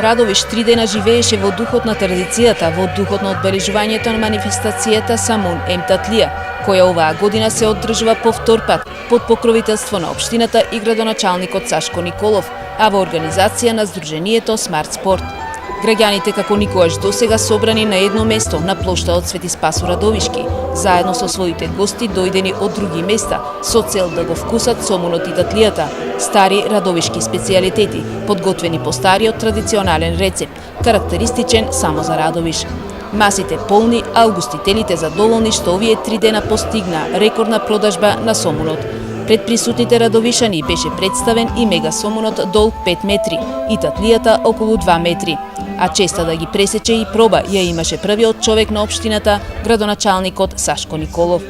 Радовиш 3 дена живееше во духот на традицијата, во духот на одбележувањето на манифестацијата Самун Емтатлија, која оваа година се одржува повтор пат под покровителство на општината и градоначалникот Сашко Николов, а во организација на Сдруженијето Смарт Спорт. Граѓаните како никогаш досега собрани на едно место на плоштадот Свети Спасо Радовишки, заедно со своите гости дојдени од други места, со цел да го вкусат сомунот и татлијата, стари радовишки специјалитети, подготвени по стариот традиционален рецепт, карактеристичен само за Радовиш. Масите полни, а угостителите задоволни што овие 3 дена постигна рекордна продажба на сомунот. Пред присутните радовишани беше представен и мега сомунот долг 5 метри и татлијата околу 2 метри. А честа да ги пресече и проба ја имаше првиот човек на општината, градоначалникот Сашко Николов.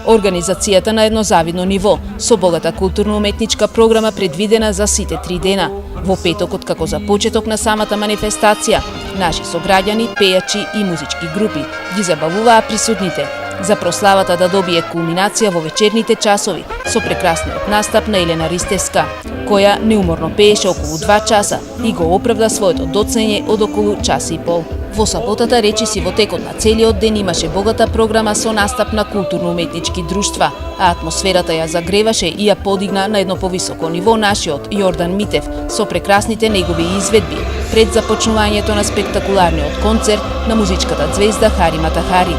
Организацијата на едно завидно ниво, со богата културно-уметничка програма предвидена за сите 3 дена. Во петокот како за почеток на самата манифестација, наши сограѓани, пејачи и музички групи ги забавуваа присутните. За прославата да добие кулминација во вечерните часови со прекрасниот настап на Елена Ристевска, која неуморно пееше околу 2 часа и го оправда своето доцнење од околу час и пол. Во саботата речиси во текот на целиот ден имаше богата програма со настап на културно-уметнички друштва, а атмосферата ја загреваше и ја подигна на едно повисоко ниво нашиот Јордан Митев со прекрасните негови изведби пред започнувањето на спектакуларниот концерт на музичката ѕвезда Хари Матахари.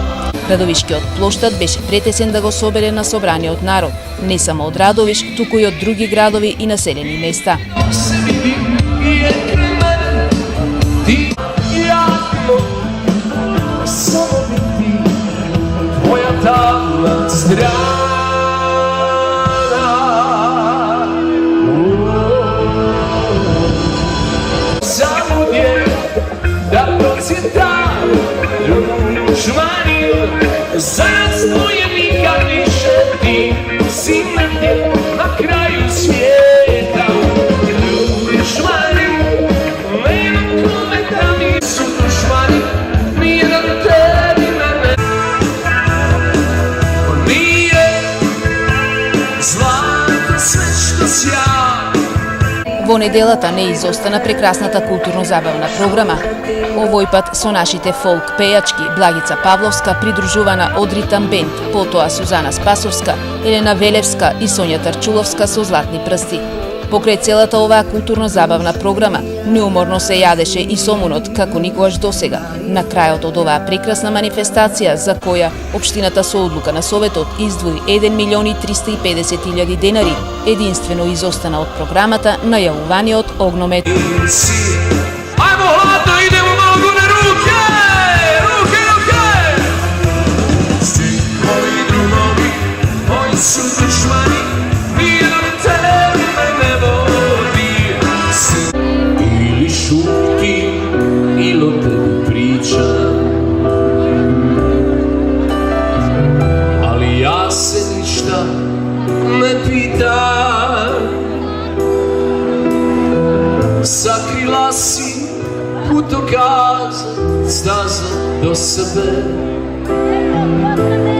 Радовишкиот плоштад беше претесен да го собере на собраниот народ, не само од Радовиш, туку и од други градови и населени места. Zasnuje nikad više ti, si negdje na kraju svijeta. Dušmani, nemam kome da mi su dušmani, nijedan tebi na ne. Nije zlato sve što sja. Во неделата не изостана прекрасната културно-забавна програма. Овој пат со нашите фолк пејачки Благица Павловска придружувана од Ритам Бенд, потоа Сузана Спасовска, Елена Велевска и Сонја Тарчуловска со Златни прсти. Покрај целата оваа културно-забавна програма, неуморно се јадеше и сомунот како никогаш досега. На крајот од оваа прекрасна манифестација, за која општината со одлука на Советот издвои 1.350.000 денари, единствено изостана од програмата најавуваниот огномет. Ajmo hladno, idemo malo gore ruke, ruke. Svi moji drugovi, moji su dušmani, nijedan tebi me ne voli. Ili šutim, ili o tebi pričam, ali ja se ništa ne pitam. Sakrila si putokaz, staza do sebe,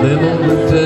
ne mogu te